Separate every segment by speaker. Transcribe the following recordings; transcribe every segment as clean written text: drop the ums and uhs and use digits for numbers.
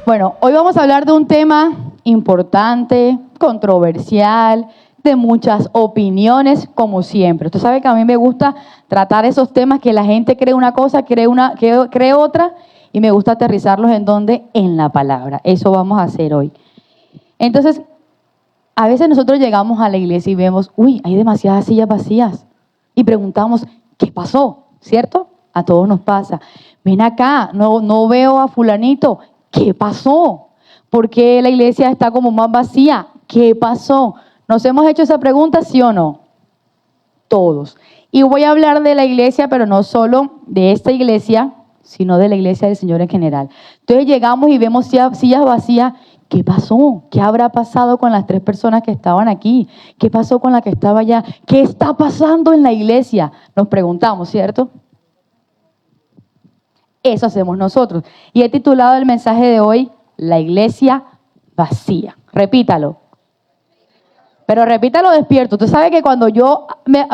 Speaker 1: Bueno, hoy vamos a hablar de un tema importante, controversial, de muchas opiniones, como siempre. Usted sabe que a mí me gusta tratar esos temas que la gente cree una cosa, cree otra, y me gusta aterrizarlos en dónde, en la palabra. Eso vamos a hacer hoy. Entonces, a veces nosotros llegamos a la iglesia y vemos, uy, hay demasiadas sillas vacías. Y preguntamos, ¿qué pasó? ¿Cierto? A todos nos pasa. Ven acá, no veo a fulanito. ¿Qué pasó? ¿Por qué la iglesia está como más vacía? ¿Qué pasó? ¿Nos hemos hecho esa pregunta, sí o no? Todos. Y voy a hablar de la iglesia, pero no solo de esta iglesia, sino de la iglesia del Señor en general. Entonces llegamos y vemos sillas vacías. ¿Qué pasó? ¿Qué habrá pasado con las 3 personas que estaban aquí? ¿Qué pasó con la que estaba allá? ¿Qué está pasando en la iglesia? Nos preguntamos, ¿cierto? Eso hacemos nosotros. Y he titulado el mensaje de hoy, La iglesia vacía. Repítalo. Pero repítalo despierto. Tú sabes que cuando yo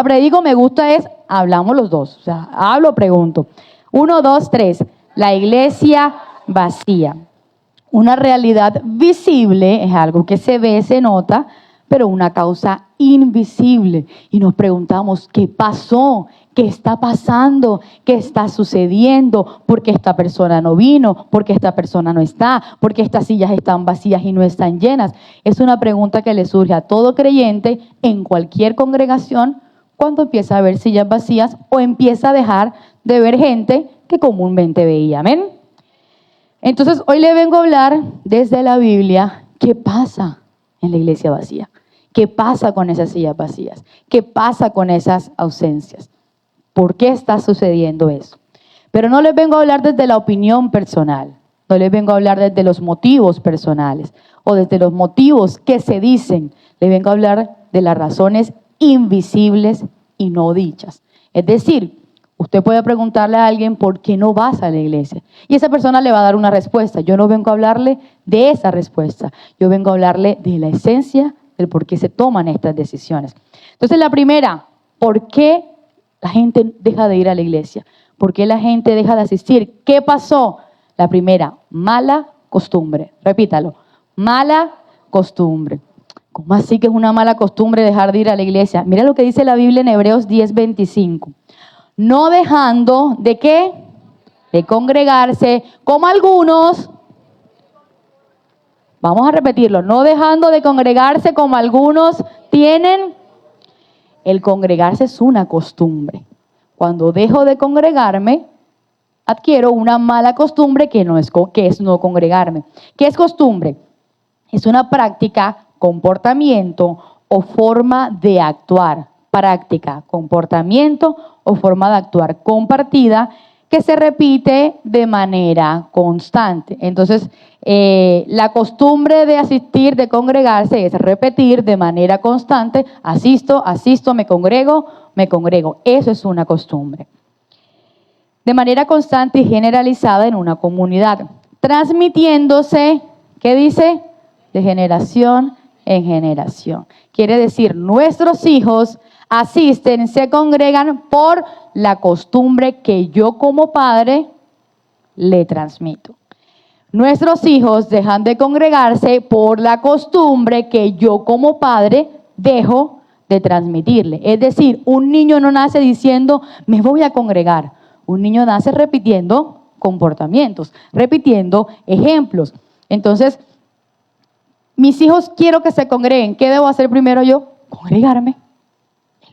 Speaker 1: predico me gusta es, hablamos los dos. O sea, hablo, pregunto. 1, 2, 3. La iglesia vacía. Una realidad visible es algo que se ve, se nota, pero una causa invisible. Y nos preguntamos, ¿qué pasó? ¿Qué está pasando? ¿Qué está sucediendo? ¿Por qué esta persona no vino? ¿Por qué esta persona no está? ¿Por qué estas sillas están vacías y no están llenas? Es una pregunta que le surge a todo creyente en cualquier congregación cuando empieza a ver sillas vacías o empieza a dejar de ver gente que comúnmente veía. ¿Amén? Entonces, hoy le vengo a hablar desde la Biblia, ¿qué pasa en la iglesia vacía? ¿Qué pasa con esas sillas vacías? ¿Qué pasa con esas ausencias? ¿Por qué está sucediendo eso? Pero no les vengo a hablar desde la opinión personal, no les vengo a hablar desde los motivos personales o desde los motivos que se dicen. Les vengo a hablar de las razones invisibles y no dichas. Es decir, usted puede preguntarle a alguien por qué no vas a la iglesia y esa persona le va a dar una respuesta. Yo no vengo a hablarle de esa respuesta, yo vengo a hablarle de la esencia del por qué se toman estas decisiones. Entonces la primera, ¿por qué la gente deja de ir a la iglesia? ¿Por qué la gente deja de asistir? ¿Qué pasó? La primera, mala costumbre. Repítalo, mala costumbre. ¿Cómo así que es una mala costumbre dejar de ir a la iglesia? Mira lo que dice la Biblia en Hebreos 10:25. No dejando de qué, de congregarse, como algunos, vamos a repetirlo, no dejando de congregarse como algunos tienen. El congregarse es una costumbre. Cuando dejo de congregarme, adquiero una mala costumbre que es no congregarme. ¿Qué es costumbre? Es una práctica, comportamiento o forma de actuar. Práctica, comportamiento o forma de actuar compartida que se repite de manera constante. Entonces, la costumbre de asistir, de congregarse, es repetir de manera constante, asisto, me congrego. Eso es una costumbre. De manera constante y generalizada en una comunidad, transmitiéndose, ¿qué dice? De generación en generación. Quiere decir, nuestros hijos asisten, se congregan por la costumbre que yo como padre le transmito. Nuestros hijos dejan de congregarse por la costumbre que yo como padre dejo de transmitirle. Es decir, un niño no nace diciendo, me voy a congregar. Un niño nace repitiendo comportamientos, repitiendo ejemplos. Entonces, mis hijos quiero que se congreguen. ¿Qué debo hacer primero yo? Congregarme.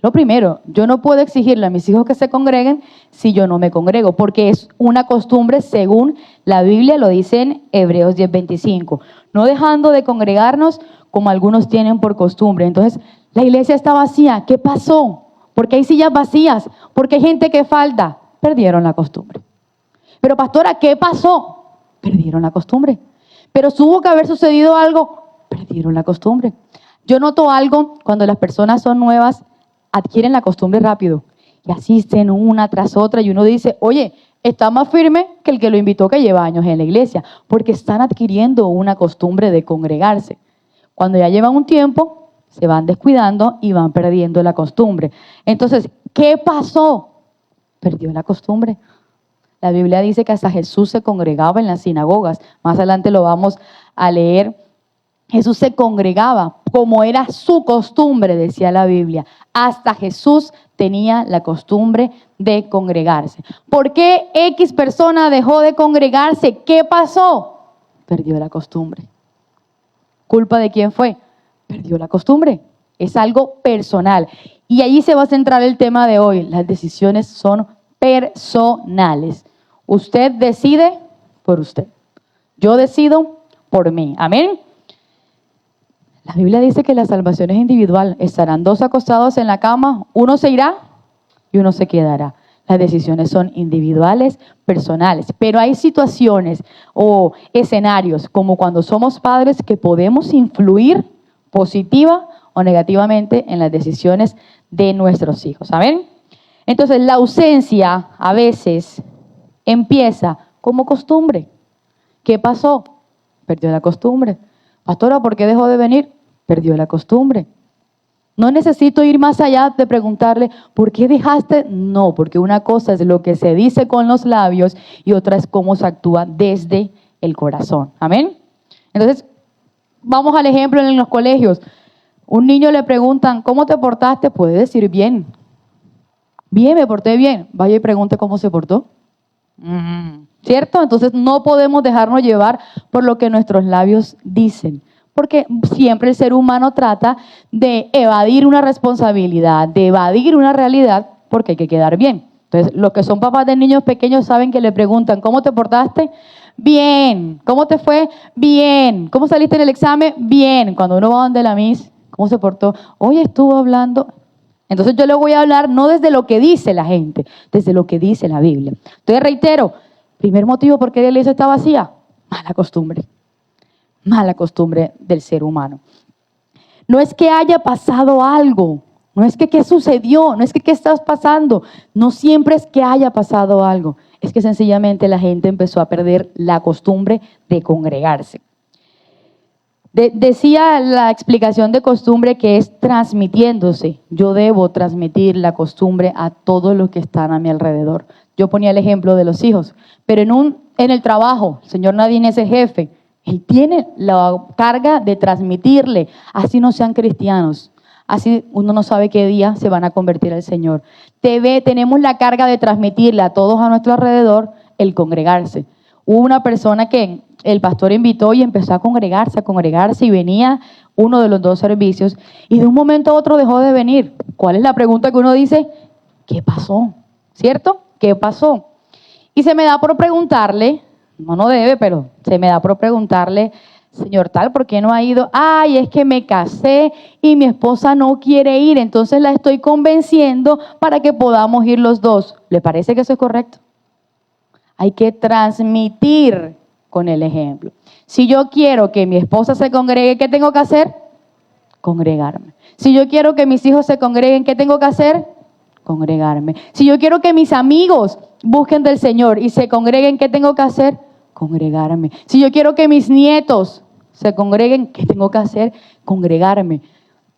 Speaker 1: Lo primero, yo no puedo exigirle a mis hijos que se congreguen si yo no me congrego, porque es una costumbre según la Biblia lo dice en Hebreos 10:25. No dejando de congregarnos como algunos tienen por costumbre. Entonces, la iglesia está vacía. ¿Qué pasó? Porque hay sillas vacías, porque hay gente que falta. Perdieron la costumbre. Pero pastora, ¿qué pasó? Perdieron la costumbre. Pero tuvo que haber sucedido algo. Perdieron la costumbre. Yo noto algo cuando las personas son nuevas, adquieren la costumbre rápido y asisten una tras otra y uno dice, oye, está más firme que el que lo invitó que lleva años en la iglesia, porque están adquiriendo una costumbre de congregarse. Cuando ya llevan un tiempo, se van descuidando y van perdiendo la costumbre. Entonces, ¿qué pasó? Perdió la costumbre. La Biblia dice que hasta Jesús se congregaba en las sinagogas. Más adelante lo vamos a leer. Jesús se congregaba como era su costumbre, decía la Biblia. Hasta Jesús tenía la costumbre de congregarse. ¿Por qué X persona dejó de congregarse? ¿Qué pasó? Perdió la costumbre. ¿Culpa de quién fue? Perdió la costumbre. Es algo personal. Y allí se va a centrar el tema de hoy. Las decisiones son personales. Usted decide por usted. Yo decido por mí. Amén. La Biblia dice que la salvación es individual. Estarán dos acostados en la cama, uno se irá y uno se quedará. Las decisiones son individuales, personales, pero hay situaciones o escenarios como cuando somos padres que podemos influir positiva o negativamente en las decisiones de nuestros hijos. ¿Amén? Entonces la ausencia a veces empieza como costumbre. ¿Qué pasó? Perdió la costumbre. Pastora, ¿por qué dejó de venir? Perdió la costumbre. No necesito ir más allá de preguntarle, ¿por qué dejaste? No, porque una cosa es lo que se dice con los labios y otra es cómo se actúa desde el corazón. Amén. Entonces, vamos al ejemplo en los colegios. Un niño le preguntan, ¿cómo te portaste? Puede decir bien. Bien, me porté bien. Vaya y pregunte cómo se portó. ¿Cierto? Entonces no podemos dejarnos llevar por lo que nuestros labios dicen. Porque siempre el ser humano trata de evadir una responsabilidad, de evadir una realidad, porque hay que quedar bien. Entonces, los que son papás de niños pequeños saben que le preguntan, ¿cómo te portaste? Bien. ¿Cómo te fue? Bien. ¿Cómo saliste en el examen? Bien. Cuando uno va donde la Miss, ¿cómo se portó? Hoy estuvo hablando. Entonces yo le voy a hablar no desde lo que dice la gente, desde lo que dice la Biblia. Entonces reitero, primer motivo por qué la iglesia está vacía, mala costumbre. Mala costumbre del ser humano. No es que haya pasado algo, no es que qué sucedió, no es que qué estás pasando, no siempre es que haya pasado algo, es que sencillamente la gente empezó a perder la costumbre de congregarse. Decía la explicación de costumbre que es transmitiéndose. Yo debo transmitir la costumbre a todos los que están a mi alrededor. Yo ponía el ejemplo de los hijos, pero en el trabajo, el señor Nadine es el jefe. Él tiene la carga de transmitirle, así no sean cristianos, así uno no sabe qué día se van a convertir al Señor. Tenemos la carga de transmitirle a todos a nuestro alrededor el congregarse. Hubo una persona que el pastor invitó y empezó a congregarse y venía uno de los dos servicios y de un momento a otro dejó de venir. ¿Cuál es la pregunta que uno dice? ¿Qué pasó? ¿Cierto? ¿Qué pasó? Y se me da por preguntarle, no debe, pero se me da por preguntarle, señor tal, ¿por qué no ha ido? Ay, es que me casé y mi esposa no quiere ir, entonces la estoy convenciendo para que podamos ir los dos. ¿Le parece que eso es correcto? Hay que transmitir con el ejemplo. Si yo quiero que mi esposa se congregue, ¿qué tengo que hacer? Congregarme. Si yo quiero que mis hijos se congreguen, ¿qué tengo que hacer? Congregarme. Si yo quiero que mis amigos busquen del Señor y se congreguen, ¿qué tengo que hacer? Congregarme. Si yo quiero que mis nietos se congreguen, ¿qué tengo que hacer? Congregarme.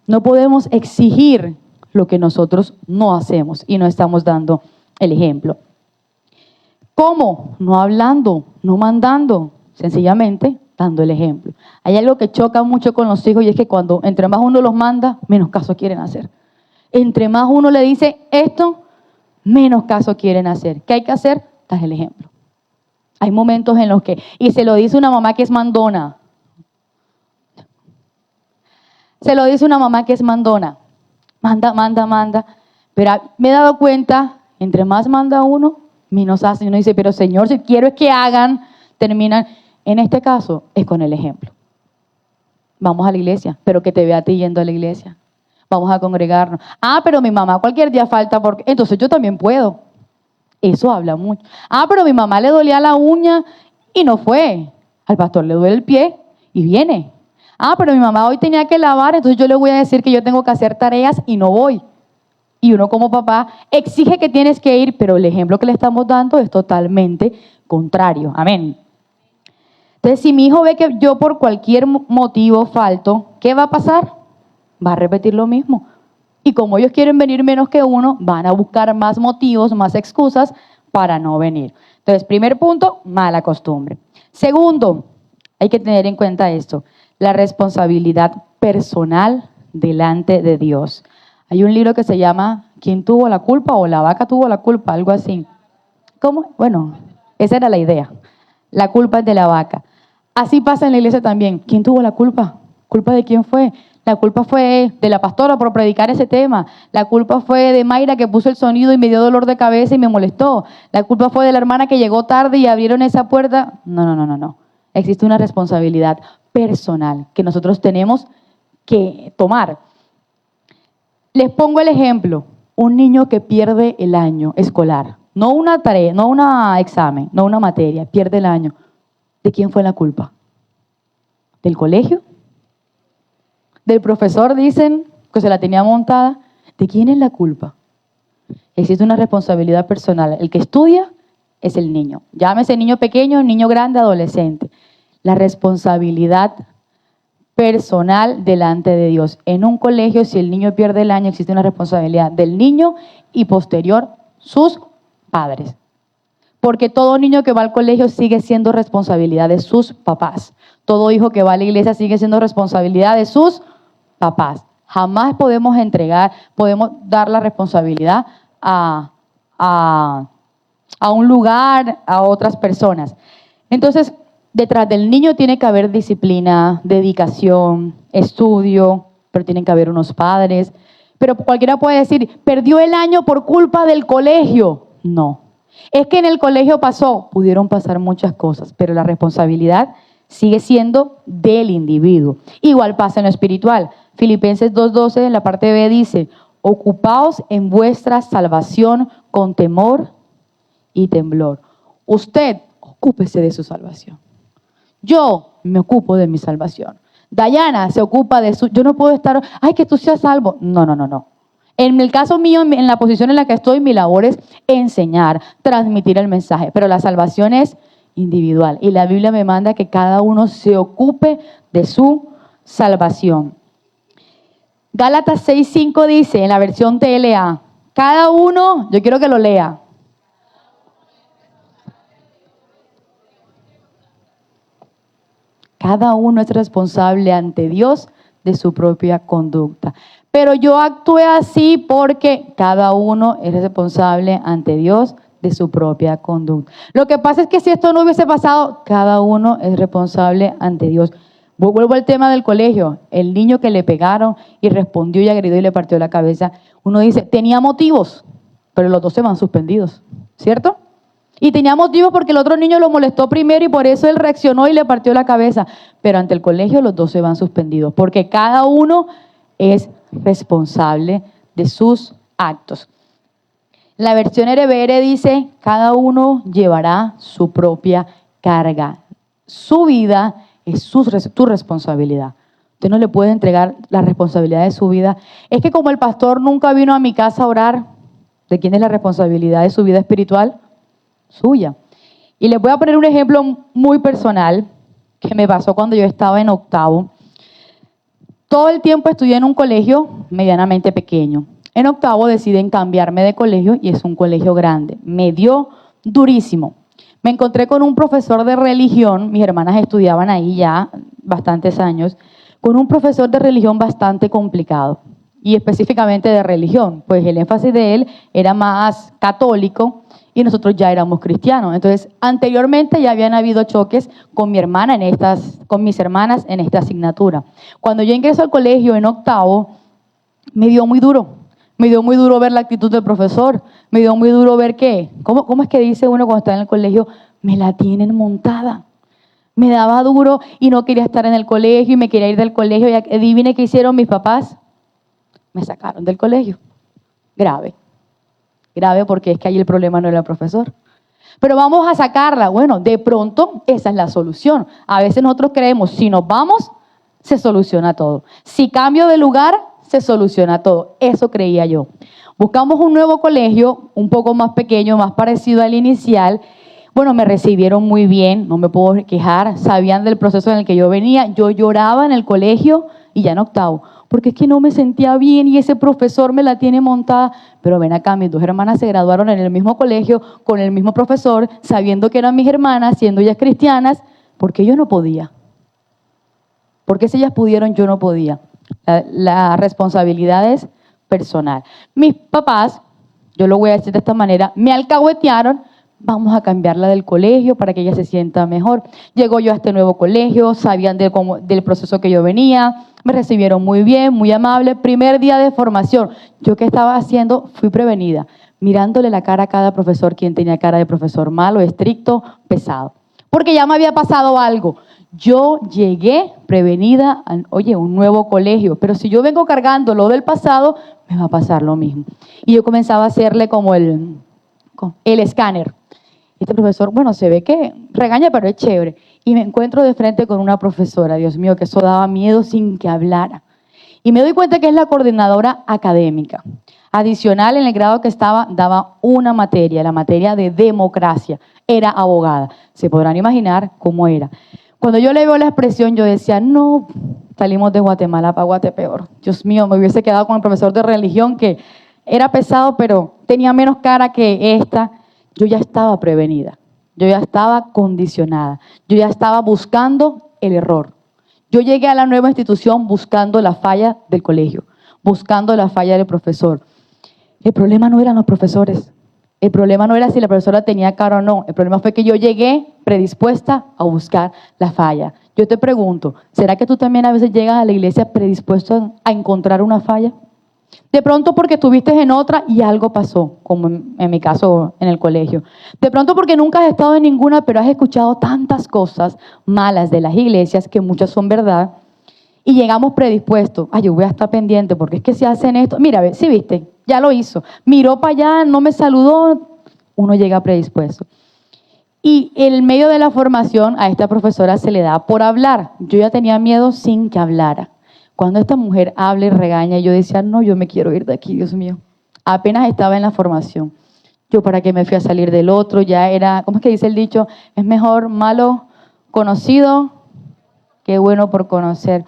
Speaker 1: No podemos exigir lo que nosotros no hacemos y no estamos dando el ejemplo. ¿Cómo? No hablando, no mandando, sencillamente dando el ejemplo. Hay algo que choca mucho con los hijos y es que cuando entre más uno los manda, menos caso quieren hacer. Entre más uno le dice esto, menos caso quieren hacer. ¿Qué hay que hacer? Dar el ejemplo. Hay momentos en los que, y se lo dice una mamá que es mandona. Se lo dice una mamá que es mandona. Manda. Pero me he dado cuenta, entre más manda uno, menos hace. Uno dice, pero Señor, si quiero es que hagan, terminan. En este caso, es con el ejemplo. Vamos a la iglesia, pero que te vea a ti yendo a la iglesia. Vamos a congregarnos. Pero mi mamá cualquier día falta, porque entonces yo también puedo. Eso habla mucho. Pero mi mamá le dolía la uña y no fue. Al pastor le duele el pie y viene. Pero mi mamá hoy tenía que lavar, entonces yo le voy a decir que yo tengo que hacer tareas y no voy. Y uno como papá exige que tienes que ir, pero el ejemplo que le estamos dando es totalmente contrario. Amén. Entonces, si mi hijo ve que yo por cualquier motivo falto, ¿qué va a pasar? Va a repetir lo mismo. Y como ellos quieren venir menos que uno, van a buscar más motivos, más excusas para no venir. Entonces, primer punto, mala costumbre. Segundo, hay que tener en cuenta esto, la responsabilidad personal delante de Dios. Hay un libro que se llama ¿Quién tuvo la culpa? O la vaca tuvo la culpa, algo así. ¿Cómo? Bueno, esa era la idea. La culpa es de la vaca. Así pasa en la iglesia también. ¿Quién tuvo la culpa? ¿Culpa de quién fue? La culpa fue de la pastora por predicar ese tema. La culpa fue de Mayra que puso el sonido y me dio dolor de cabeza y me molestó. La culpa fue de la hermana que llegó tarde y abrieron esa puerta. No. Existe una responsabilidad personal que nosotros tenemos que tomar. Les pongo el ejemplo. Un niño que pierde el año escolar. No una tarea, no un examen, no una materia. Pierde el año. ¿De quién fue la culpa? ¿Del colegio? ¿Del profesor dicen que se la tenía montada? ¿De quién es la culpa? Existe una responsabilidad personal. El que estudia es el niño. Llámese niño pequeño, niño grande, adolescente. La responsabilidad personal delante de Dios. En un colegio, si el niño pierde el año, existe una responsabilidad del niño y posterior sus padres. Porque todo niño que va al colegio sigue siendo responsabilidad de sus papás. Todo hijo que va a la iglesia sigue siendo responsabilidad de sus papás. Jamás podemos dar la responsabilidad a un lugar, a otras personas. Entonces, detrás del niño tiene que haber disciplina, dedicación, estudio, pero tienen que haber unos padres. Pero cualquiera puede decir, perdió el año por culpa del colegio. No. Es que en el colegio pudieron pasar muchas cosas, pero la responsabilidad sigue siendo del individuo. Igual pasa en lo espiritual. Filipenses 2:12 en la parte B dice, ocupaos en vuestra salvación con temor y temblor. Usted, ocúpese de su salvación. Yo me ocupo de mi salvación. Dayana se ocupa de su... Yo no puedo estar... Ay, que tú seas salvo. No. En el caso mío, en la posición en la que estoy, mi labor es enseñar, transmitir el mensaje. Pero la salvación es individual. Y la Biblia me manda que cada uno se ocupe de su salvación. Gálatas 6:5 dice, en la versión TLA, cada uno, yo quiero que lo lea. Cada uno es responsable ante Dios de su propia conducta. Pero yo actué así porque cada uno es responsable ante Dios de su propia conducta. Lo que pasa es que si esto no hubiese pasado, cada uno es responsable ante Dios. Vuelvo al tema del colegio. El niño que le pegaron y respondió y agredió y le partió la cabeza. Uno dice, tenía motivos, pero los dos se van suspendidos, ¿cierto? Y tenía motivos porque el otro niño lo molestó primero y por eso él reaccionó y le partió la cabeza. Pero ante el colegio los dos se van suspendidos porque cada uno es responsable de sus actos. La versión RBR dice, cada uno llevará su propia carga. Su vida es tu responsabilidad. Usted no le puede entregar la responsabilidad de su vida. Es que como el pastor nunca vino a mi casa a orar, ¿de quién es la responsabilidad de su vida espiritual? Suya. Y les voy a poner un ejemplo muy personal que me pasó cuando yo estaba en octavo. Todo el tiempo estudié en un colegio medianamente pequeño. En octavo deciden cambiarme de colegio y es un colegio grande. Me dio durísimo. Me encontré con un profesor de religión, mis hermanas estudiaban ahí ya bastantes años, con un profesor de religión bastante complicado y específicamente de religión, pues el énfasis de él era más católico y nosotros ya éramos cristianos. Entonces, anteriormente ya habían habido choques con mi hermana con mis hermanas en esta asignatura. Cuando yo ingreso al colegio en octavo, me dio muy duro. Me dio muy duro ver la actitud del profesor. Me dio muy duro ver ¿cómo es que dice uno cuando está en el colegio? Me la tienen montada. Me daba duro y no quería estar en el colegio y me quería ir del colegio. Y adivine qué hicieron mis papás. Me sacaron del colegio. Grave porque es que ahí el problema no era el profesor. Pero vamos a sacarla. Bueno, de pronto esa es la solución. A veces nosotros creemos, si nos vamos, se soluciona todo. Si cambio de lugar, se soluciona todo. Eso creía yo. Buscamos un nuevo colegio, un poco más pequeño, más parecido al inicial. Bueno, me recibieron muy bien, no me puedo quejar. Sabían del proceso en el que yo venía. Yo lloraba en el colegio y ya en octavo, porque es que no me sentía bien y ese profesor me la tiene montada. Pero ven acá, mis dos hermanas se graduaron en el mismo colegio, con el mismo profesor, sabiendo que eran mis hermanas, siendo ellas cristianas, ¿por qué yo no podía? Porque si ellas pudieron, yo no podía. La responsabilidad es personal. Mis papás, yo lo voy a decir de esta manera, me alcahuetearon, vamos a cambiarla del colegio para que ella se sienta mejor. Llegó yo a este nuevo colegio, sabían del proceso que yo venía, me recibieron muy bien, muy amable. Primer día de formación, ¿yo qué estaba haciendo? Fui prevenida, mirándole la cara a cada profesor, quien tenía cara de profesor malo, estricto, pesado. Porque ya me había pasado algo. Yo llegué prevenida a, un nuevo colegio, pero si yo vengo cargando lo del pasado, me va a pasar lo mismo. Y yo comenzaba a hacerle como el escáner. Este profesor, bueno, se ve que regaña, pero es chévere. Y me encuentro de frente con una profesora, Dios mío, que eso daba miedo sin que hablara. Y me doy cuenta que es la coordinadora académica. Adicional, en el grado que estaba, daba una materia, la materia de democracia. Era abogada. Se podrán imaginar cómo era. Cuando yo le veo la expresión, yo decía, no, salimos de Guatemala para Guatepeor. Dios mío, me hubiese quedado con el profesor de religión que era pesado, pero tenía menos cara que esta. Yo ya estaba prevenida, yo ya estaba condicionada, yo ya estaba buscando el error. Yo llegué a la nueva institución buscando la falla del colegio, buscando la falla del profesor. El problema no eran los profesores, el problema no era si la profesora tenía cara o no, el problema fue que yo llegué predispuesta a buscar la falla. Yo te pregunto, ¿será que tú también a veces llegas a la iglesia predispuesto a encontrar una falla? De pronto porque estuviste en otra y algo pasó, como en mi caso en el colegio. De pronto porque nunca has estado en ninguna, pero has escuchado tantas cosas malas de las iglesias, que muchas son verdad, y llegamos predispuestos. Ay, yo voy a estar pendiente porque es que si hacen esto, mira, sí viste, ya lo hizo, miró para allá, no me saludó, uno llega predispuesto. Y en medio de la formación a esta profesora se le da por hablar. Yo ya tenía miedo sin que hablara. Cuando esta mujer habla y regaña, yo decía, no, yo me quiero ir de aquí, Dios mío. Apenas estaba en la formación. Yo, ¿para qué me fui a salir del otro? Ya era, ¿cómo es que dice el dicho? Es mejor malo conocido que bueno por conocer.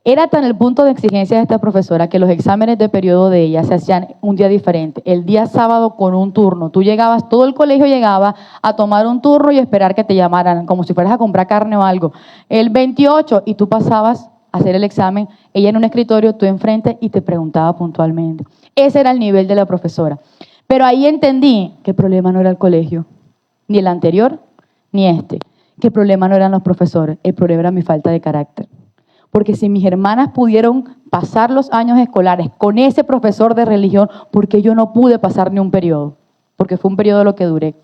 Speaker 1: Era tan el punto de exigencia de esta profesora que los exámenes de periodo de ella se hacían un día diferente. El día sábado con un turno. Tú llegabas, todo el colegio llegaba a tomar un turno y esperar que te llamaran, como si fueras a comprar carne o algo. El 28, y tú pasabas hacer el examen, ella en un escritorio, tú enfrente, y te preguntaba puntualmente. Ese era el nivel de la profesora. Pero ahí entendí que el problema no era el colegio, ni el anterior, ni este. Que el problema no eran los profesores, el problema era mi falta de carácter. Porque si mis hermanas pudieron pasar los años escolares con ese profesor de religión, ¿por qué yo no pude pasar ni un periodo? Porque fue un periodo lo que duré.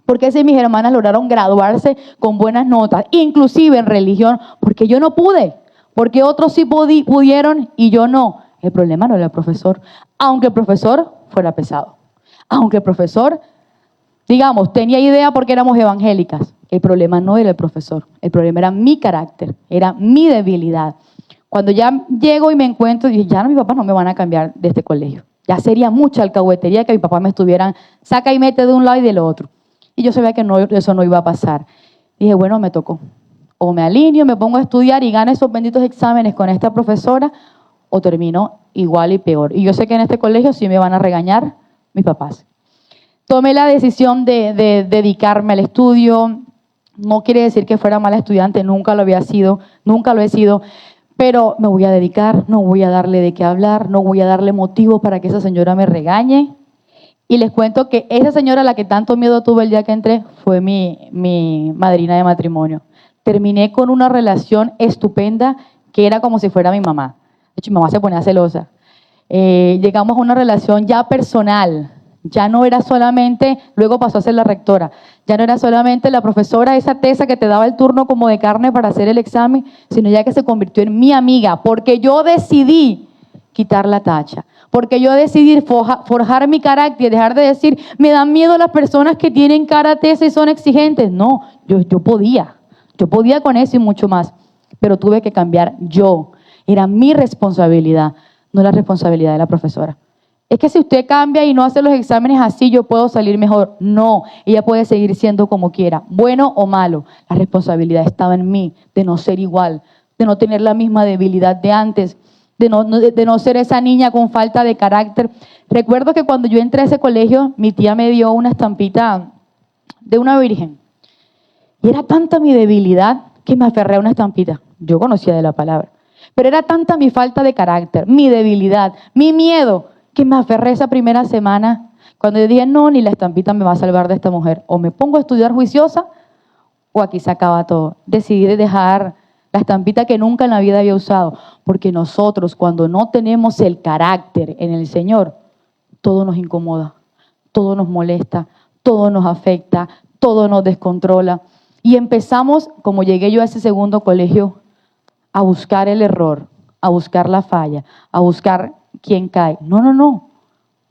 Speaker 1: Porque si mis hermanas lograron graduarse con buenas notas, inclusive en religión, porque yo no pude. Porque otros sí pudieron y yo no. El problema no era el profesor, aunque el profesor fuera pesado. Aunque el profesor, digamos, tenía idea porque éramos evangélicas. El problema no era el profesor, el problema era mi carácter, era mi debilidad. Cuando ya llego y me encuentro, dije, ya mis papás no me van a cambiar de este colegio. Ya sería mucha alcahuetería que mis papás me estuvieran, saca y mete de un lado y del otro. Y yo sabía que no, eso no iba a pasar. Dije, bueno, me tocó. O me alineo, me pongo a estudiar y gano esos benditos exámenes con esta profesora, o termino igual y peor. Y yo sé que en este colegio sí me van a regañar mis papás. Tomé la decisión de dedicarme al estudio. No quiere decir que fuera mala estudiante, nunca lo había sido, nunca lo he sido, pero me voy a dedicar, no voy a darle de qué hablar, no voy a darle motivo para que esa señora me regañe. Y les cuento que esa señora a la que tanto miedo tuve el día que entré fue mi madrina de matrimonio. Terminé con una relación estupenda que era como si fuera mi mamá. De hecho, mi mamá se ponía celosa. Llegamos a una relación ya personal. Ya no era solamente, luego pasó a ser la rectora, ya no era solamente la profesora, esa tesa que te daba el turno como de carne para hacer el examen, sino ya que se convirtió en mi amiga, porque yo decidí quitar la tacha, porque yo decidí forjar mi carácter y dejar de decir, me dan miedo las personas que tienen cara tesa y son exigentes. No, yo podía con eso y mucho más, pero tuve que cambiar yo. Era mi responsabilidad, no la responsabilidad de la profesora. Es que si usted cambia y no hace los exámenes así, yo puedo salir mejor. No, ella puede seguir siendo como quiera, bueno o malo. La responsabilidad estaba en mí, de no ser igual, de no tener la misma debilidad de antes. de no ser esa niña con falta de carácter. Recuerdo que cuando yo entré a ese colegio, mi tía me dio una estampita de una virgen. Y era tanta mi debilidad que me aferré a una estampita. Yo conocía de la palabra. Pero era tanta mi falta de carácter, mi debilidad, mi miedo, que me aferré esa primera semana. Cuando yo dije, no, ni la estampita me va a salvar de esta mujer. O me pongo a estudiar juiciosa, o aquí se acaba todo. Decidí dejar la estampita que nunca en la vida había usado. Porque nosotros, cuando no tenemos el carácter en el Señor, todo nos incomoda, todo nos molesta, todo nos afecta, todo nos descontrola. Y empezamos, como llegué yo a ese segundo colegio, a buscar el error, a buscar la falla, a buscar quién cae. No.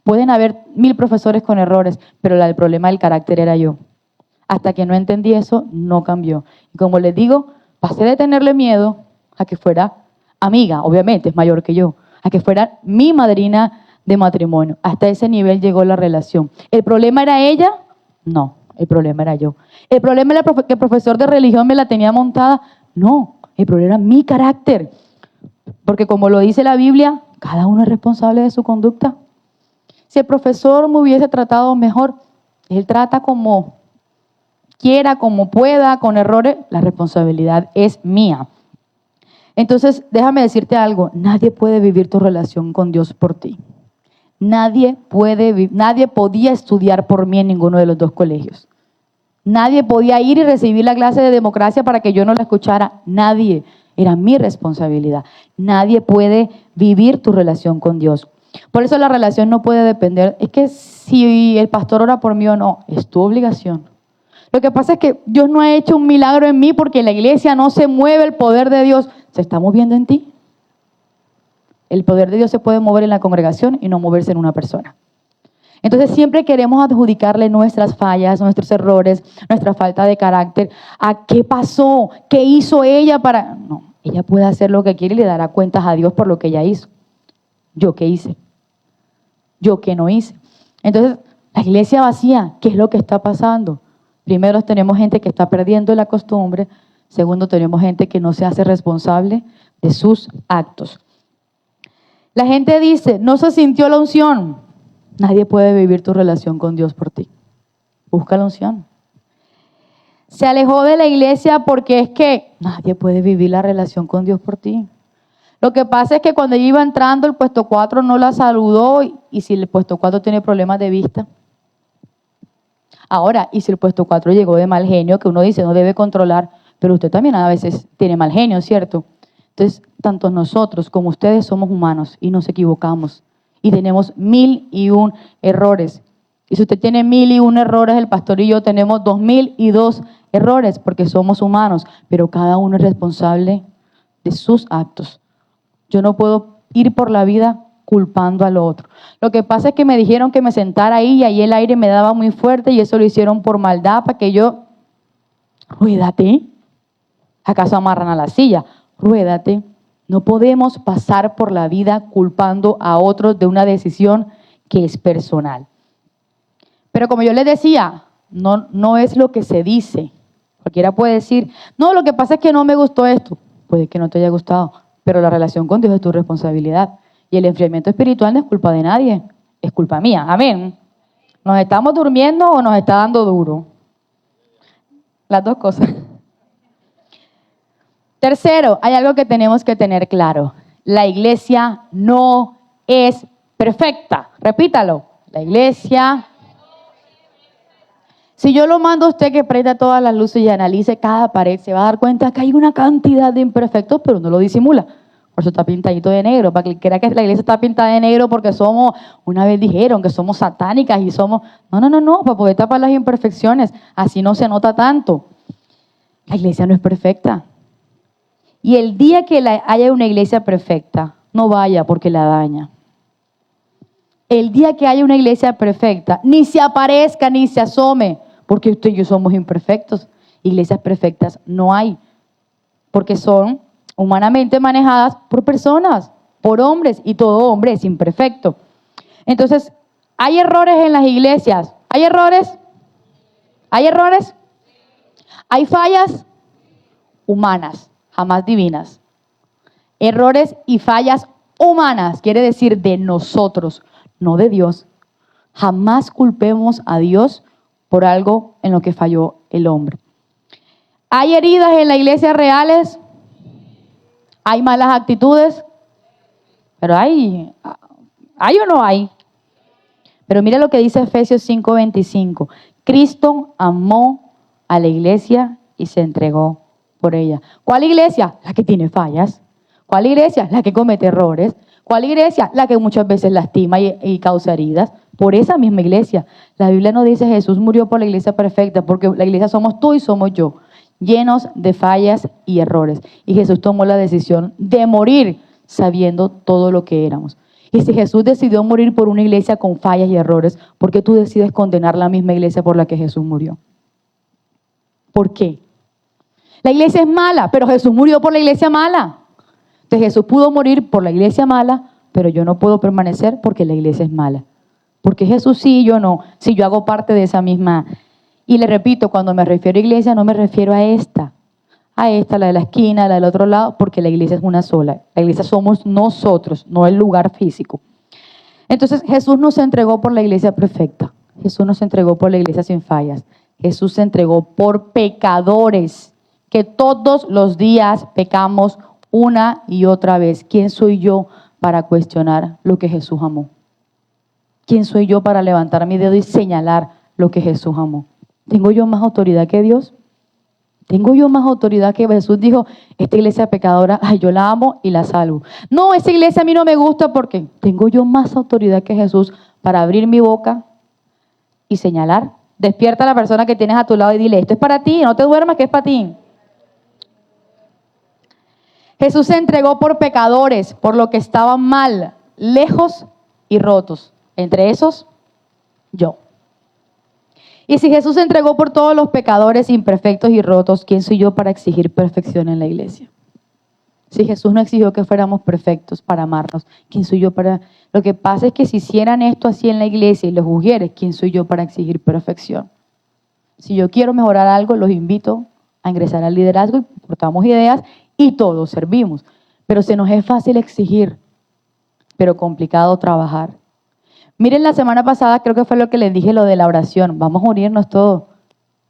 Speaker 1: Pueden haber 1000 profesores con errores, pero el problema del carácter era yo. Hasta que no entendí eso, no cambió. Y como les digo, pasé de tenerle miedo a que fuera amiga, obviamente es mayor que yo, a que fuera mi madrina de matrimonio. Hasta ese nivel llegó la relación. ¿El problema era ella? No, el problema era yo. ¿El problema era que el profesor de religión me la tenía montada? No, el problema era mi carácter. Porque como lo dice la Biblia, cada uno es responsable de su conducta. Si el profesor me hubiese tratado mejor, él trata como quiera, como pueda, con errores, la responsabilidad es mía. Entonces, déjame decirte algo, nadie puede vivir tu relación con Dios por ti. Nadie podía estudiar por mí en ninguno de los 2 colegios. Nadie podía ir y recibir la clase de democracia para que yo no la escuchara. Nadie. Era mi responsabilidad. Nadie puede vivir tu relación con Dios. Por eso la relación no puede depender. Es que si el pastor ora por mí o no, es tu obligación. Lo que pasa es que Dios no ha hecho un milagro en mí porque en la iglesia no se mueve el poder de Dios. ¿Se está moviendo en ti? El poder de Dios se puede mover en la congregación y no moverse en una persona. Entonces siempre queremos adjudicarle nuestras fallas, nuestros errores, nuestra falta de carácter a qué pasó, qué hizo ella para... No, ella puede hacer lo que quiere y le dará cuentas a Dios por lo que ella hizo. ¿Yo qué hice? ¿Yo qué no hice? Entonces, la iglesia vacía, ¿qué es lo que está pasando? Primero tenemos gente que está perdiendo la costumbre. Segundo, tenemos gente que no se hace responsable de sus actos. La gente dice, no se sintió la unción. Nadie puede vivir tu relación con Dios por ti. Busca la unción. Se alejó de la iglesia porque es que nadie puede vivir la relación con Dios por ti. Lo que pasa es que cuando ella iba entrando, el puesto 4 no la saludó y si el puesto 4 tiene problemas de vista. Ahora, y si el puesto 4 llegó de mal genio, que uno dice no debe controlar, pero usted también a veces tiene mal genio, ¿cierto? Entonces, tanto nosotros como ustedes somos humanos y nos equivocamos y tenemos 1001 errores. Y si usted tiene 1001 errores, el pastor y yo tenemos 2002 errores porque somos humanos, pero cada uno es responsable de sus actos. Yo no puedo ir por la vida culpando al otro. Lo que pasa es que me dijeron que me sentara ahí y ahí el aire me daba muy fuerte y eso lo hicieron por maldad para que yo, ruédate. ¿Acaso amarran a la silla? Ruédate. No podemos pasar por la vida culpando a otros de una decisión que es personal. Pero como yo les decía, no es lo que se dice. Cualquiera puede decir, no, lo que pasa es que no me gustó esto. Puede que no te haya gustado, pero la relación con Dios es tu responsabilidad. Y el enfriamiento espiritual no es culpa de nadie, es culpa mía. Amén. ¿Nos estamos durmiendo o nos está dando duro? Las 2 cosas. Tercero, hay algo que tenemos que tener claro. La iglesia no es perfecta. Repítalo. La iglesia... Si yo lo mando a usted que prenda todas las luces y analice cada pared, se va a dar cuenta que hay una cantidad de imperfectos, pero no lo disimula. Por eso está pintadito de negro, para que crea que la iglesia está pintada de negro porque somos, una vez dijeron que somos satánicas y somos... No, para poder tapar las imperfecciones, así no se nota tanto. La iglesia no es perfecta. Y el día que haya una iglesia perfecta, no vaya porque la daña. El día que haya una iglesia perfecta, ni se aparezca ni se asome, porque usted y yo somos imperfectos. Iglesias perfectas no hay, porque son humanamente manejadas por personas, por hombres, y todo hombre es imperfecto. Entonces, ¿hay errores en las iglesias? ¿Hay errores? ¿Hay errores? ¿Hay fallas? Humanas, jamás divinas. Errores y fallas humanas, quiere decir de nosotros, no de Dios. Jamás culpemos a Dios por algo en lo que falló el hombre. ¿Hay heridas en la iglesia reales? ¿Hay malas actitudes? Pero ¿hay o no hay? Pero mira lo que dice Efesios 5:25. Cristo amó a la iglesia y se entregó por ella. ¿Cuál iglesia? La que tiene fallas. ¿Cuál iglesia? La que comete errores. ¿Cuál iglesia? La que muchas veces lastima y causa heridas. Por esa misma iglesia. La Biblia no dice Jesús murió por la iglesia perfecta, porque la iglesia somos tú y somos yo, llenos de fallas y errores. Y Jesús tomó la decisión de morir sabiendo todo lo que éramos. Y si Jesús decidió morir por una iglesia con fallas y errores, ¿por qué tú decides condenar la misma iglesia por la que Jesús murió? ¿Por qué? La iglesia es mala, pero Jesús murió por la iglesia mala. Entonces Jesús pudo morir por la iglesia mala, pero yo no puedo permanecer porque la iglesia es mala. Porque Jesús sí y yo no, si yo hago parte de esa misma. Y le repito, cuando me refiero a iglesia, no me refiero a esta, la de la esquina, la del otro lado, porque la iglesia es una sola. La iglesia somos nosotros, no el lugar físico. Entonces Jesús nos entregó por la iglesia perfecta. Jesús nos entregó por la iglesia sin fallas. Jesús se entregó por pecadores, que todos los días pecamos una y otra vez. ¿Quién soy yo para cuestionar lo que Jesús amó? ¿Quién soy yo para levantar mi dedo y señalar lo que Jesús amó? ¿Tengo yo más autoridad que Dios? ¿Tengo yo más autoridad que Jesús dijo, esta iglesia pecadora, ay, yo la amo y la salvo? No, esa iglesia a mí no me gusta porque tengo yo más autoridad que Jesús para abrir mi boca y señalar. Despierta a la persona que tienes a tu lado y dile, esto es para ti, no te duermas que es para ti. Jesús se entregó por pecadores, por lo que estaban mal, lejos y rotos. Entre esos, yo. Y si Jesús se entregó por todos los pecadores imperfectos y rotos, ¿quién soy yo para exigir perfección en la iglesia? Si Jesús no exigió que fuéramos perfectos para amarnos, ¿quién soy yo para...? Lo que pasa es que si hicieran esto así en la iglesia y los mujeres, ¿quién soy yo para exigir perfección? Si yo quiero mejorar algo, los invito a ingresar al liderazgo y aportamos ideas y todos servimos. Pero se nos es fácil exigir, pero complicado trabajar. Miren, la semana pasada creo que fue lo que les dije, lo de la oración. Vamos a unirnos todos.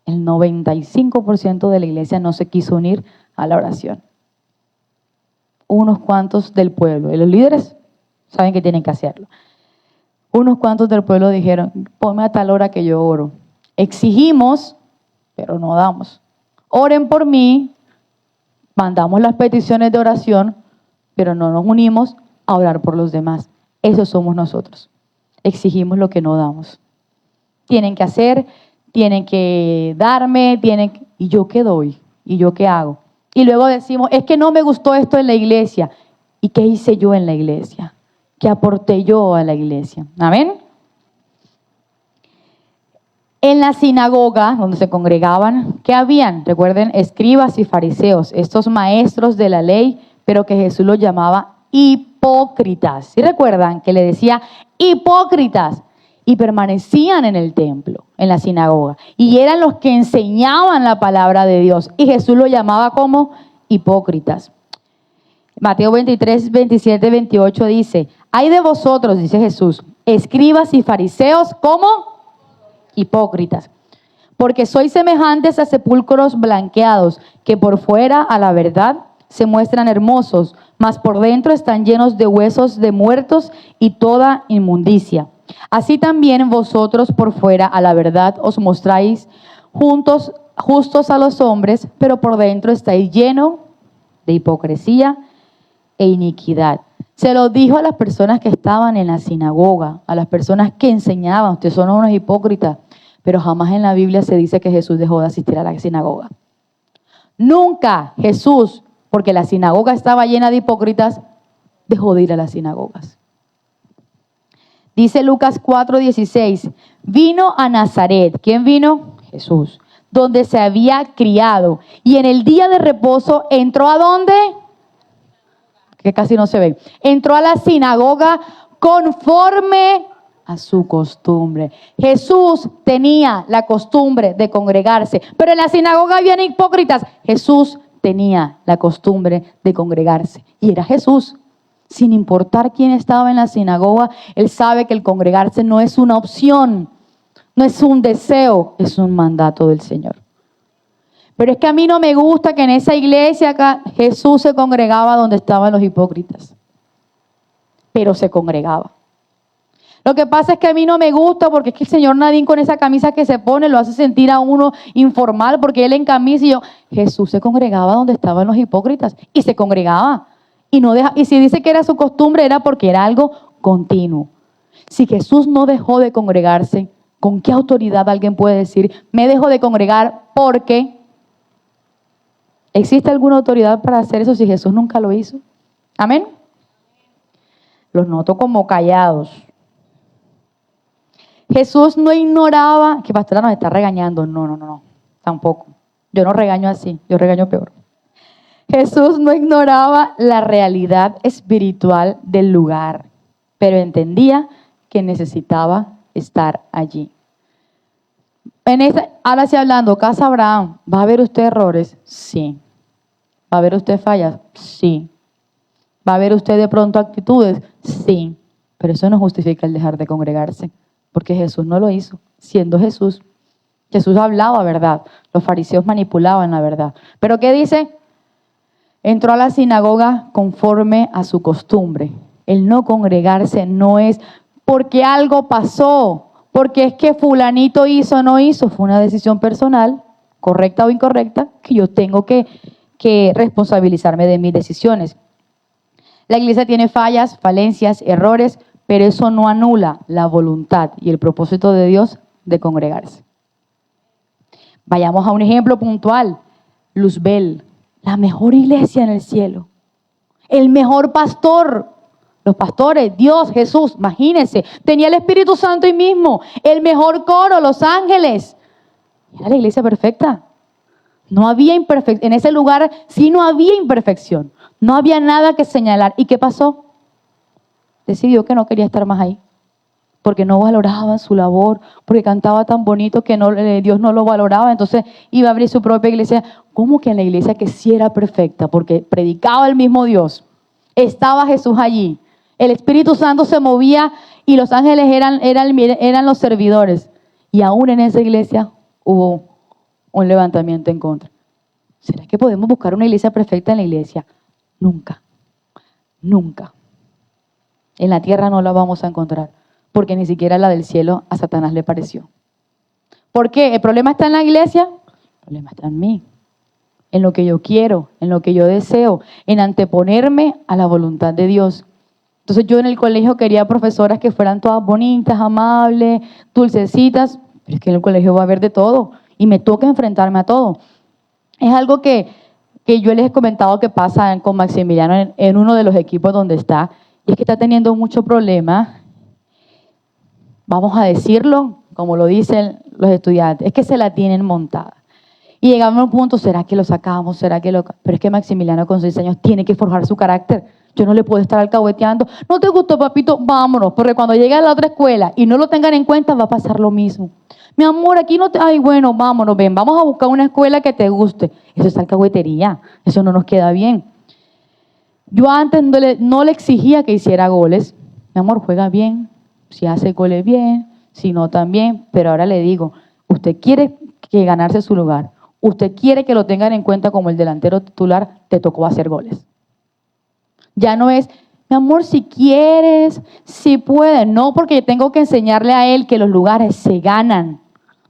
Speaker 1: El 95% de la iglesia no se quiso unir a la oración. Unos cuantos del pueblo. Y los líderes saben que tienen que hacerlo. Unos cuantos del pueblo dijeron, ponme a tal hora que yo oro. Exigimos, pero no damos. Oren por mí, mandamos las peticiones de oración, pero no nos unimos a orar por los demás. Eso somos nosotros. Exigimos lo que no damos. Tienen que hacer, tienen que darme, ¿y yo qué doy? ¿Y yo qué hago? Y luego decimos, es que no me gustó esto en la iglesia. ¿Y qué hice yo en la iglesia? ¿Qué aporté yo a la iglesia? ¿Amén? En la sinagoga, donde se congregaban, ¿qué habían? Recuerden, escribas y fariseos, estos maestros de la ley, pero que Jesús los llamaba hipócritas. ¿Sí recuerdan que le decía hipócritas? Y permanecían en el templo, en la sinagoga. Y eran los que enseñaban la palabra de Dios. Y Jesús los llamaba como hipócritas. Mateo 23, 27, 28 dice, hay de vosotros, dice Jesús, escribas y fariseos como hipócritas, porque sois semejantes a sepulcros blanqueados, que por fuera a la verdad se muestran hermosos, mas por dentro están llenos de huesos de muertos y toda inmundicia. Así también vosotros por fuera a la verdad os mostráis justos a los hombres, pero por dentro estáis llenos de hipocresía e iniquidad. Se lo dijo a las personas que estaban en la sinagoga, a las personas que enseñaban, ustedes son unos hipócritas, pero jamás en la Biblia se dice que Jesús dejó de asistir a la sinagoga. Nunca Jesús, porque la sinagoga estaba llena de hipócritas, dejó de ir a las sinagogas. Dice Lucas 4:16, vino a Nazaret. ¿Quién vino? Jesús. Donde se había criado. Y en el día de reposo entró ¿a dónde? Que casi no se ve. Entró a la sinagoga conforme a su costumbre. Jesús tenía la costumbre de congregarse, pero en la sinagoga habían hipócritas. Jesús tenía la costumbre de congregarse y era Jesús. Sin importar quién estaba en la sinagoga, él sabe que el congregarse no es una opción, no es un deseo, es un mandato del Señor. Pero es que a mí no me gusta que en esa iglesia acá Jesús se congregaba donde estaban los hipócritas. Pero se congregaba. Lo que pasa es que a mí no me gusta porque es que el señor Nadine con esa camisa que se pone lo hace sentir a uno informal porque él en camisa y yo. Jesús se congregaba donde estaban los hipócritas y se congregaba. Y si dice que era su costumbre era porque era algo continuo. Si Jesús no dejó de congregarse, ¿con qué autoridad alguien puede decir, me dejo de congregar porque? ¿Existe alguna autoridad para hacer eso si Jesús nunca lo hizo? Amén. Los noto como callados. Jesús no ignoraba, que pastora nos está regañando. No, tampoco. Yo no regaño así, yo regaño peor. Jesús no ignoraba la realidad espiritual del lugar, pero entendía que necesitaba estar allí. Ahora sí hablando, Casa Abraham, ¿va a haber usted errores? Sí. ¿Va a haber usted fallas? Sí. ¿Va a haber usted de pronto actitudes? Sí. Pero eso no justifica el dejar de congregarse, porque Jesús no lo hizo. Siendo Jesús, Jesús hablaba verdad. Los fariseos manipulaban la verdad. ¿Pero qué dice? Entró a la sinagoga conforme a su costumbre. El no congregarse no es porque algo pasó, porque es que fulanito hizo o no hizo. Fue una decisión personal, correcta o incorrecta, que yo tengo que responsabilizarme de mis decisiones. La iglesia tiene fallas, falencias, errores, pero eso no anula la voluntad y el propósito de Dios de congregarse. Vayamos a un ejemplo puntual. Luzbel, la mejor iglesia en el cielo. El mejor pastor. Los pastores, Dios, Jesús, imagínense. Tenía el Espíritu Santo ahí mismo. El mejor coro, los ángeles. Era la iglesia perfecta. No había imperfección. En ese lugar sí no había imperfección. No había nada que señalar. ¿Y qué pasó? Decidió que no quería estar más ahí. Porque no valoraban su labor, porque cantaba tan bonito que Dios no lo valoraba. Entonces iba a abrir su propia iglesia. ¿Cómo que en la iglesia que sí era perfecta? Porque predicaba el mismo Dios. Estaba Jesús allí. El Espíritu Santo se movía y los ángeles eran los servidores. Y aún en esa iglesia hubo un levantamiento en contra. ¿Será que podemos buscar una iglesia perfecta en la iglesia? Nunca. Nunca. En la tierra no la vamos a encontrar. Porque ni siquiera la del cielo a Satanás le pareció. ¿Por qué? ¿El problema está en la iglesia? El problema está en mí. En lo que yo quiero, en lo que yo deseo, en anteponerme a la voluntad de Dios. Entonces yo en el colegio quería profesoras que fueran todas bonitas, amables, dulcecitas, pero es que en el colegio va a haber de todo y me toca enfrentarme a todo. Es algo que yo les he comentado que pasa con Maximiliano en uno de los equipos donde está, y es que está teniendo mucho problema. Vamos a decirlo, como lo dicen los estudiantes, es que se la tienen montada. Y llegamos a un punto, ¿será que lo sacamos? Pero es que Maximiliano con 6 años tiene que forjar su carácter. Yo no le puedo estar alcahueteando. ¿No te gustó, papito? Vámonos. Porque cuando llegue a la otra escuela y no lo tengan en cuenta, va a pasar lo mismo. Mi amor, aquí no te... Ay, bueno, vámonos, ven. Vamos a buscar una escuela que te guste. Eso es alcahuetería. Eso no nos queda bien. Yo antes no le exigía que hiciera goles. Mi amor, juega bien. Si hace goles bien, si no también. Pero ahora le digo, usted quiere que ganarse su lugar. Usted quiere que lo tengan en cuenta como el delantero titular, te tocó hacer goles. Ya no es, mi amor, si quieres, si puedes. No, porque tengo que enseñarle a él que los lugares se ganan.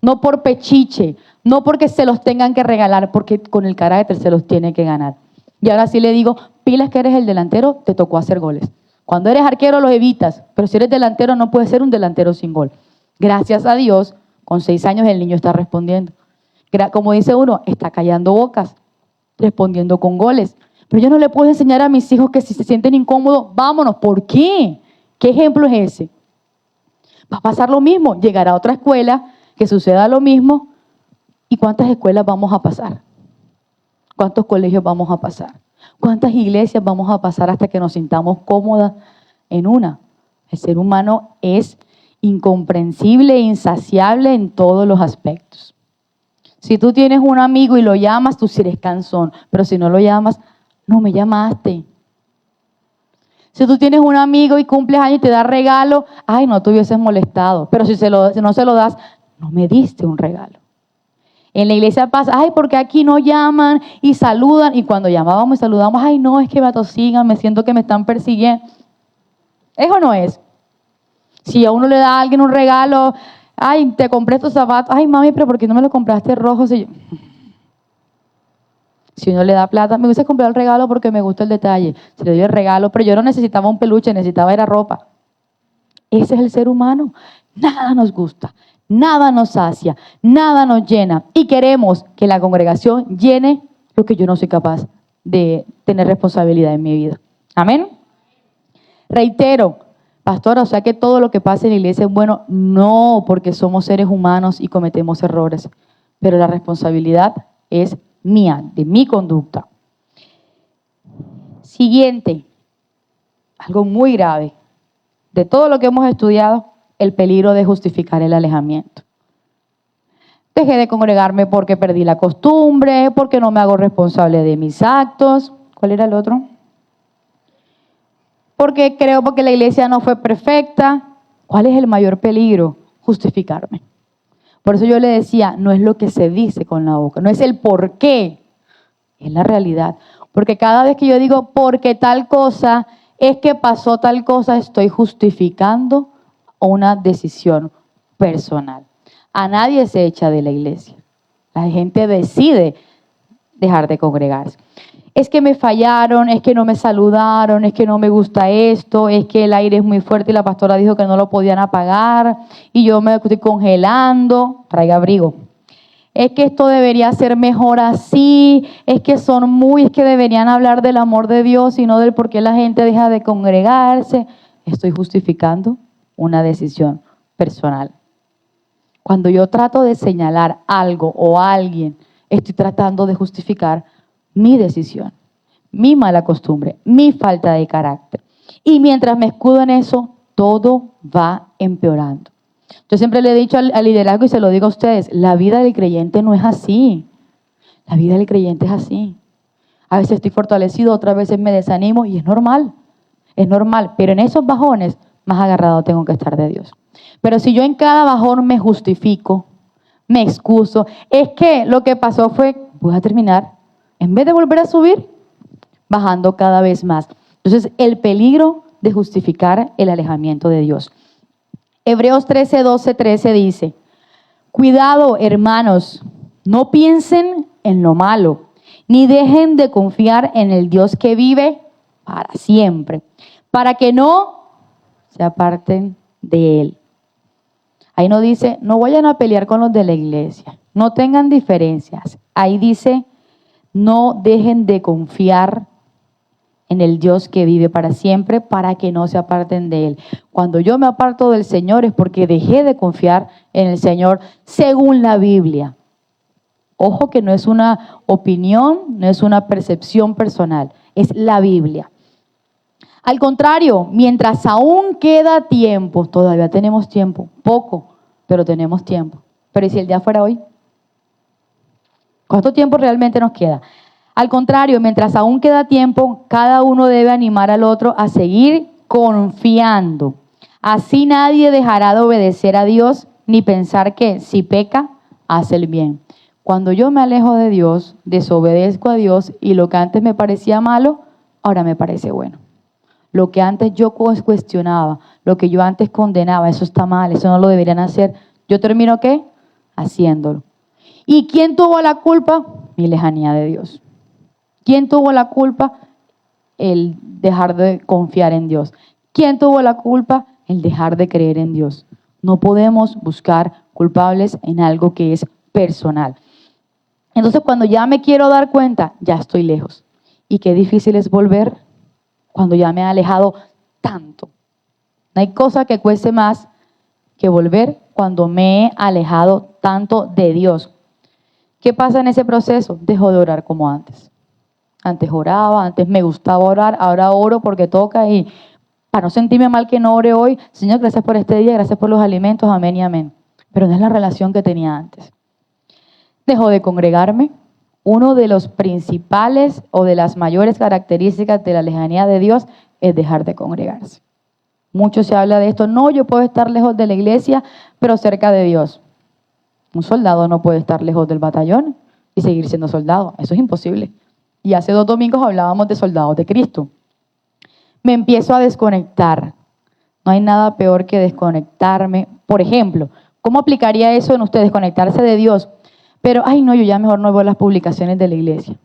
Speaker 1: No por pechiche, no porque se los tengan que regalar, porque con el carácter se los tiene que ganar. Y ahora sí le digo, pilas que eres el delantero, te tocó hacer goles. Cuando eres arquero los evitas, pero si eres delantero no puedes ser un delantero sin gol. Gracias a Dios, con 6 años el niño está respondiendo. Como dice uno, está callando bocas, respondiendo con goles. Pero yo no le puedo enseñar a mis hijos que si se sienten incómodos, vámonos. ¿Por qué? ¿Qué ejemplo es ese? Va a pasar lo mismo. Llegará a otra escuela, que suceda lo mismo. ¿Y cuántas escuelas vamos a pasar? ¿Cuántos colegios vamos a pasar? ¿Cuántas iglesias vamos a pasar hasta que nos sintamos cómodas en una? El ser humano es incomprensible e insaciable en todos los aspectos. Si tú tienes un amigo y lo llamas, tú sí eres cansón. Pero si no lo llamas, no me llamaste. Si tú tienes un amigo y cumples años y te da regalo, ay, no te hubieses molestado. Pero si no se lo das, no me diste un regalo. En la iglesia pasa, ay, porque aquí no llaman y saludan. Y cuando llamábamos y saludamos, ay, no, es que me atosigan, me siento que me están persiguiendo. ¿Es o no es? Si a uno le da a alguien un regalo, ay, te compré estos zapatos, ay, mami, pero ¿por qué no me lo compraste rojo? Si uno le da plata, me gusta comprar el regalo porque me gusta el detalle. Se le dio el regalo, pero yo no necesitaba un peluche, necesitaba era ropa. Ese es el ser humano. Nada nos gusta, nada nos sacia, nada nos llena. Y queremos que la congregación llene lo que yo no soy capaz de tener responsabilidad en mi vida. Amén. Reitero, pastora, o sea que todo lo que pasa en la iglesia es bueno. No, porque somos seres humanos y cometemos errores. Pero la responsabilidad es mía, de mi conducta. Siguiente, algo muy grave. De todo lo que hemos estudiado, el peligro de justificar el alejamiento. Dejé de congregarme porque perdí la costumbre, porque no me hago responsable de mis actos. ¿Cuál era el otro? Porque la iglesia no fue perfecta. ¿Cuál es el mayor peligro? Justificarme. Por eso yo le decía, no es lo que se dice con la boca, no es el por qué, es la realidad. Porque cada vez que yo digo porque tal cosa, es que pasó tal cosa, estoy justificando una decisión personal. A nadie se echa de la iglesia. La gente decide dejar de congregarse. Es que me fallaron, es que no me saludaron, es que no me gusta esto, es que el aire es muy fuerte y la pastora dijo que no lo podían apagar y yo me estoy congelando. Traiga abrigo. Es que esto debería ser mejor así, es que deberían hablar del amor de Dios y no del por qué la gente deja de congregarse. Estoy justificando una decisión personal. Cuando yo trato de señalar algo o a alguien, estoy tratando de justificar mi decisión, mi mala costumbre, mi falta de carácter. Y mientras me escudo en eso, todo va empeorando. Yo siempre le he dicho al liderazgo y se lo digo a ustedes, la vida del creyente no es así. La vida del creyente es así. A veces estoy fortalecido, otras veces me desanimo y es normal, pero en esos bajones más agarrado tengo que estar de Dios. Pero si yo en cada bajón me justifico, me excuso, es que lo que pasó fue, voy a terminar, en vez de volver a subir, bajando cada vez más. Entonces, el peligro de justificar el alejamiento de Dios. Hebreos 13 dice, cuidado, hermanos, no piensen en lo malo, ni dejen de confiar en el Dios que vive para siempre, para que no se aparten de Él. Ahí no dice, no vayan a pelear con los de la iglesia, no tengan diferencias. Ahí dice, no dejen de confiar en el Dios que vive para siempre, para que no se aparten de Él. Cuando yo me aparto del Señor es porque dejé de confiar en el Señor según la Biblia. Ojo que no es una opinión, no es una percepción personal, es la Biblia. Al contrario, mientras aún queda tiempo, todavía tenemos tiempo, poco, pero tenemos tiempo. Pero ¿y si el día fuera hoy? ¿Cuánto tiempo realmente nos queda? Al contrario, mientras aún queda tiempo, cada uno debe animar al otro a seguir confiando. Así nadie dejará de obedecer a Dios ni pensar que si peca, hace el bien. Cuando yo me alejo de Dios, desobedezco a Dios y lo que antes me parecía malo, ahora me parece bueno. Lo que antes yo cuestionaba, lo que yo antes condenaba, eso está mal, eso no lo deberían hacer. Yo termino ¿qué? Haciéndolo. ¿Y quién tuvo la culpa? Mi lejanía de Dios. ¿Quién tuvo la culpa? El dejar de confiar en Dios. ¿Quién tuvo la culpa? El dejar de creer en Dios. No podemos buscar culpables en algo que es personal. Entonces, cuando ya me quiero dar cuenta, ya estoy lejos. Y qué difícil es volver cuando ya me he alejado tanto. No hay cosa que cueste más que volver cuando me he alejado tanto de Dios. ¿Qué pasa en ese proceso? Dejo de orar como antes. Antes oraba, antes me gustaba orar, ahora oro porque toca y para no sentirme mal que no ore hoy, Señor, gracias por este día, gracias por los alimentos, amén y amén. Pero no es la relación que tenía antes. Dejo de congregarme. Uno de los principales o de las mayores características de la lejanía de Dios es dejar de congregarse. Mucho se habla de esto. No, yo puedo estar lejos de la iglesia, pero cerca de Dios. Un soldado no puede estar lejos del batallón y seguir siendo soldado. Eso es imposible. Y hace 2 domingos hablábamos de soldados de Cristo. Me empiezo a desconectar. No hay nada peor que desconectarme. Por ejemplo, ¿cómo aplicaría eso en usted, desconectarse de Dios? Pero, ay no, yo ya mejor no veo las publicaciones de la iglesia.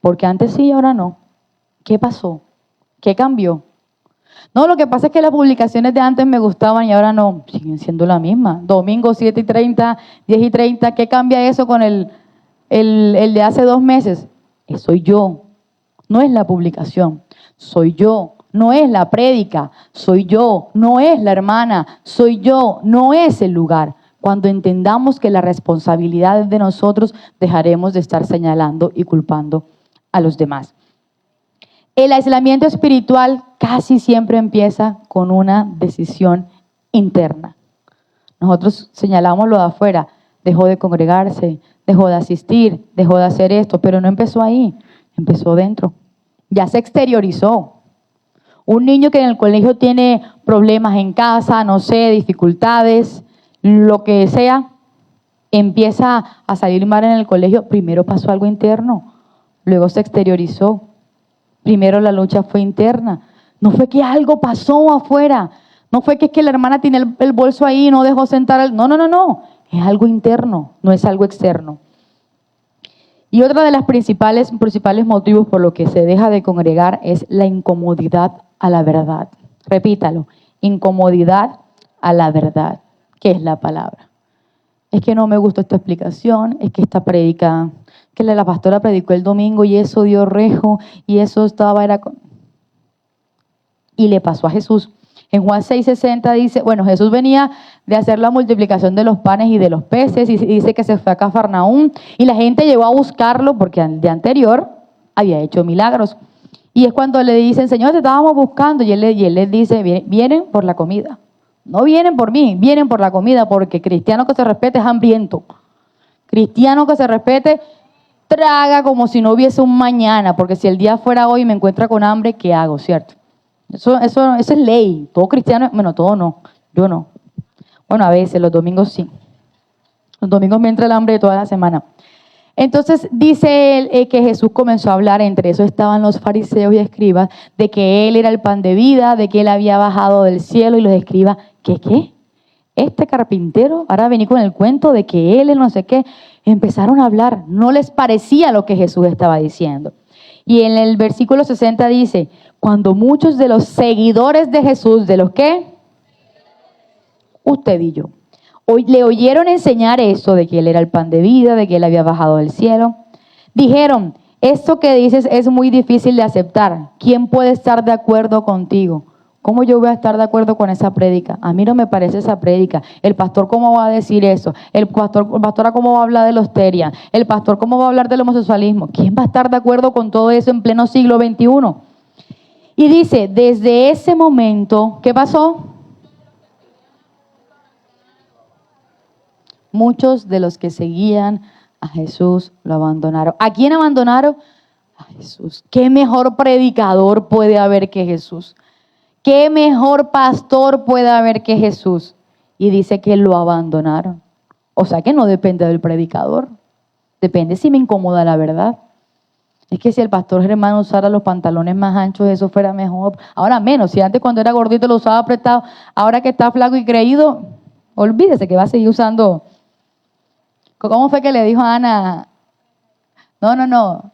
Speaker 1: Porque antes sí y ahora no. ¿Qué pasó? ¿Qué cambió? No, lo que pasa es que las publicaciones de antes me gustaban y ahora no. Siguen siendo la misma. Domingo 7:30, 10:30. ¿Qué cambia eso con el de hace 2 meses? Soy yo. No es la publicación. Soy yo. No es la prédica. Soy yo. No es la hermana. Soy yo. No es el lugar. Cuando entendamos que la responsabilidad es de nosotros, dejaremos de estar señalando y culpando a los demás. El aislamiento espiritual casi siempre empieza con una decisión interna. Nosotros señalamos lo de afuera, dejó de congregarse, dejó de asistir, dejó de hacer esto, pero no empezó ahí, empezó dentro. Ya se exteriorizó. Un niño que en el colegio tiene problemas en casa, no sé, dificultades, lo que sea, empieza a salir mal en el colegio, primero pasó algo interno, luego se exteriorizó. Primero la lucha fue interna. No fue que algo pasó afuera. No fue que es que la hermana tiene el bolso ahí y no dejó sentar. No. Es algo interno, no es algo externo. Y otra de las principales motivos por lo que se deja de congregar es la incomodidad a la verdad. Repítalo, incomodidad a la verdad. ¿Qué es la palabra? Es que no me gustó esta explicación, es que esta prédica, que la pastora predicó el domingo y eso dio rejo y eso y le pasó a Jesús. En Juan 6:60 dice, Jesús venía de hacer la multiplicación de los panes y de los peces y dice que se fue a Cafarnaúm y la gente llegó a buscarlo porque el día anterior había hecho milagros. Y es cuando le dicen, Señor, te estábamos buscando y él les dice, vienen por la comida. No vienen por mí, vienen por la comida porque cristiano que se respete es hambriento. Cristiano que se respete traga como si no hubiese un mañana, porque si el día fuera hoy y me encuentra con hambre, ¿qué hago, cierto? Eso es ley. Todo cristiano, todo no, yo no. A veces, los domingos sí. Los domingos me entra el hambre de toda la semana. Entonces dice él que Jesús comenzó a hablar, entre eso estaban los fariseos y escribas, de que él era el pan de vida, de que él había bajado del cielo y los escribas, ¿qué? Este carpintero, ahora vení con el cuento de que él es no sé qué. Empezaron a hablar, no les parecía lo que Jesús estaba diciendo. Y en el versículo 60 dice, cuando muchos de los seguidores de Jesús, ¿de los qué? Usted y yo. Hoy le oyeron enseñar eso de que él era el pan de vida, de que él había bajado del cielo. Dijeron, esto que dices es muy difícil de aceptar. ¿Quién puede estar de acuerdo contigo? ¿Cómo yo voy a estar de acuerdo con esa prédica? A mí no me parece esa prédica. El pastor, ¿cómo va a decir eso? Pastora, ¿cómo va a hablar de la hostería? El pastor, ¿cómo va a hablar del homosexualismo? ¿Quién va a estar de acuerdo con todo eso en pleno siglo XXI? Y dice, desde ese momento, ¿qué pasó? Muchos de los que seguían a Jesús lo abandonaron. ¿A quién abandonaron? A Jesús. ¿Qué mejor predicador puede haber que Jesús? ¿Qué mejor pastor puede haber que Jesús? Y dice que lo abandonaron. O sea que no depende del predicador. Depende si me incomoda la verdad. Es que si el pastor Germán usara los pantalones más anchos, eso fuera mejor. Ahora menos. Si antes cuando era gordito lo usaba apretado, ahora que está flaco y creído, olvídese que va a seguir usando. ¿Cómo fue que le dijo a Ana? No.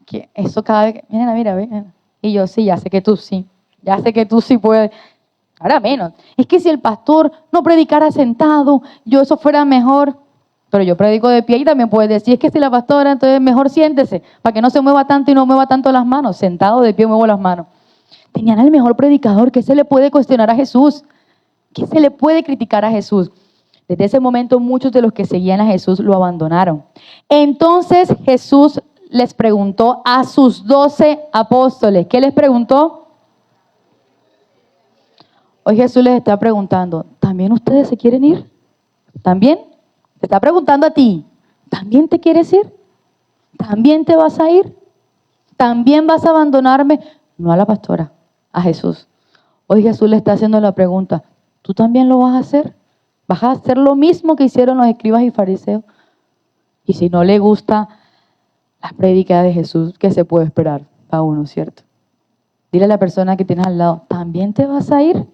Speaker 1: Que eso cada vez que... Mira. Y yo, sí, ya sé que tú sí. Ya sé que tú sí puedes. Ahora menos. Es que si el pastor no predicara sentado, eso fuera mejor. Pero yo predico de pie y también puedes decir, es que si la pastora, entonces mejor siéntese, para que no se mueva tanto y no mueva tanto las manos. Sentado de pie muevo las manos. Tenían al mejor predicador. ¿Qué se le puede cuestionar a Jesús? ¿Qué se le puede criticar a Jesús? Desde ese momento muchos de los que seguían a Jesús lo abandonaron. Entonces Jesús les preguntó a sus 12 apóstoles. ¿Qué les preguntó? Hoy Jesús les está preguntando, ¿también ustedes se quieren ir? ¿También? Te está preguntando a ti, ¿también te quieres ir? ¿También te vas a ir? ¿También vas a abandonarme? no a la pastora, a Jesús. Hoy Jesús le está haciendo la pregunta, ¿tú también lo vas a hacer? ¿Vas a hacer lo mismo que hicieron los escribas y fariseos? Y si no le gusta la prédica de Jesús, ¿qué se puede esperar para uno, cierto? Dile a la persona que tienes al lado, ¿también te vas a ir?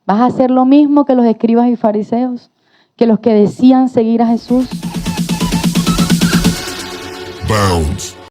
Speaker 1: ¿Vas a hacer lo mismo que los escribas y fariseos? Que los que decían seguir a Jesús.
Speaker 2: Bounce.